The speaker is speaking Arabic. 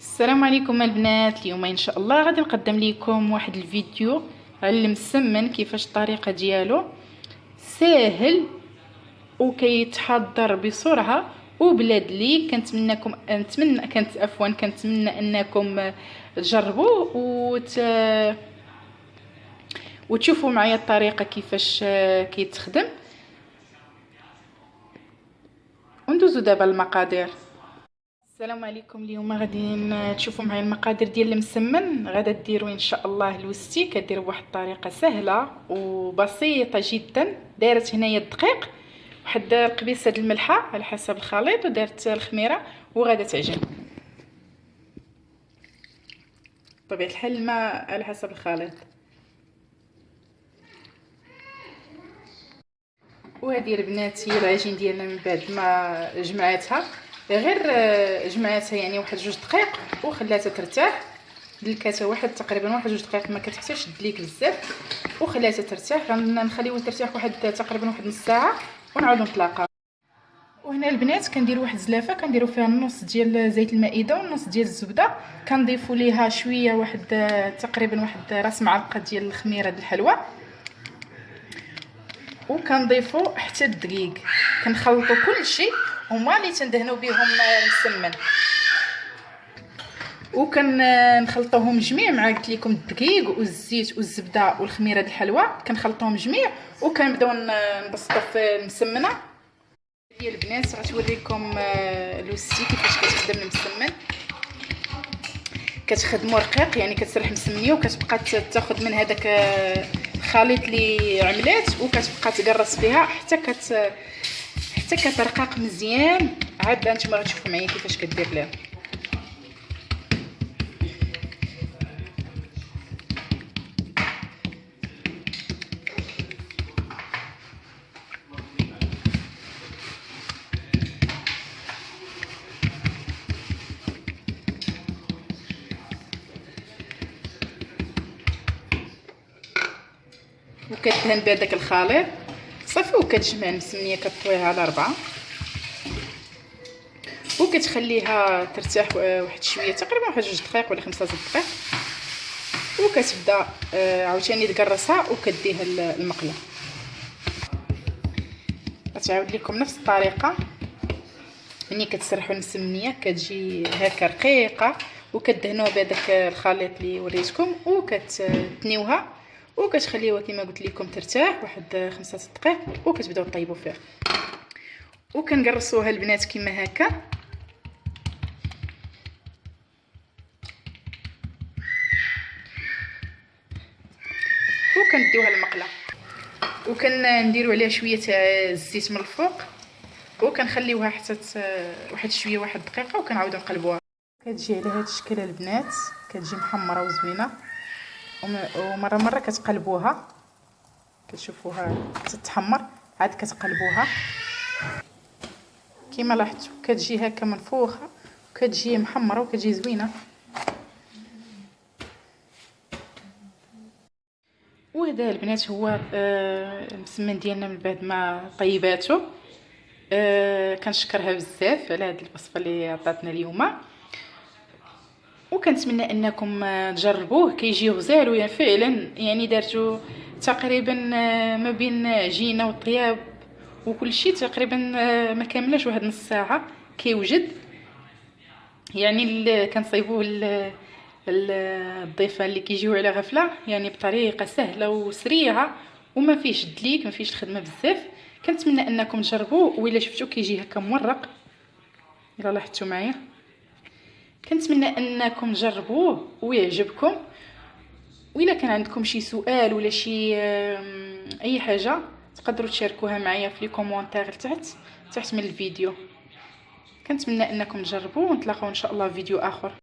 السلام عليكم البنات. اليوم ان شاء الله غادي نقدم لكم واحد الفيديو على المسمن، كيفاش الطريقه ديالو ساهل وكيتحضر بسرعه وبلاد لي. كنتمنى انكم تجربوه وتشوفوا معايا الطريقه كيفاش كيتخدم. وندوزو دابا المقادير. السلام عليكم. اليوم غادي تشوفوا معايا المقادير ديال المسمن. غادا ديروا ان شاء الله الوستي، كديروا بواحد الطريقه سهله وبسيطه جدا. دارت هنايا الدقيق، واحد القبيصه د الملحه على حسب الخليط، ودارت الخميره وغادا تعجن. بطبيعه الحال الماء على حسب الخليط. وهذه البنات هي العجين ديالنا من بعد ما جمعاتها. غير جمعاتها يعني واحد 2 دقائق وخلاتها ترتاح. دلكاتها تقريبا 1 2 دقائق، ما كتحتاجش تدليك بزاف، وخلاتها ترتاح. غنخليوها ترتاح تقريبا واحد نص ساعه ونعاودو نتلاقاو. وهنا البنات كندير واحد الزلافه، كنديروا فيها النص ديال زيت المائده والنص ديال الزبده. كنضيفوا ليها شويه تقريبا واحد راس معلقه ديال الخميره د الحلوى، وكنضيفوا حتى الدقيق. كنخلطوا كل شيء، هما اللي تندهنوا بهم المسمن، وكنخلطوهم جميع مع قلت لكم الدقيق والزيت والزبده والخميره د الحلوى. كنخلطوهم جميع وكنبداو نبسطوا في المسمنه ديال البنات. غتوريكم لوستي كيفاش كتخدم المسمن. كتخدموا رقيق، يعني كتسرح مسميه وكتبقى تاخذ من هذاك الخليط اللي عملات، وكتبقى تقرص فيها حتى كترقق مزيان. عاد نتوما غتشوفوا معايا كيفاش كدير ليها. وكتدهن بهذاك الخليط صافي، وكتجمع المسميه كطويها على 4 وكتخليها ترتاح واحد شويه، تقريبا واحد 2 دقائق ولا 5 دقائق، وكتبدا عاوتاني تقرصها وكديها المقله. غتعاود لكم نفس الطريقه. ملي كتسرحوا المسميه كتجي هكا رقيقه، وكدهنوها بهذاك الخليط اللي وريتكم، وكتنيوها وكتخليوها كما قلت لكم ترتاح واحد 5 دقائق، وكتبداو طيبوا فيها. وكنقرصوها البنات كما هكا، وكنديوها المقله، وكنديروا عليها شويه الزيت من الفوق، وكنخليوها حتى واحد شويه، 1 دقيقه، وكنعاودوا نقلبوها. كتجي على هذا الشكل البنات، كتجي محمره وزوينه. ومره كتقلبوها، كتشوفوها تتحمر، عاد كتقلبوها كما لاحظتوا. كتجي هكا منفوخه، وكتجي محمره، وكتجي زوينه. وهذا البنات هو المسمن ديالنا من بعد ما طيباتو. كنشكرها بزاف على هذه الوصفه اللي عطاتنا اليوم، وكنتمنى انكم تجربوه. كيجي غزال، يعني فعلا يعني دارتو تقريبا ما بين عجينه وطياب وكل شيء تقريبا ما كاملاش واحد نص ساعه كيوجد. يعني كنصايبوه الضيفه اللي كيجيو على غفله، يعني بطريقه سهله وسريعه، وما فيش دليك، ما فيش الخدمه بزاف. كنتمنى انكم تجربوه. وإلا شفتوا كيجي هكا مورق، الا لاحظتوا معايا، كنتمنى انكم تجربوه ويعجبكم. وإلا كان عندكم شي سؤال ولا شي اي حاجه، تقدروا تشاركوها معايا في لي كومونتير تحت من الفيديو. كنتمنى انكم تجربوه، ونتلاقاو ان شاء الله في فيديو اخر.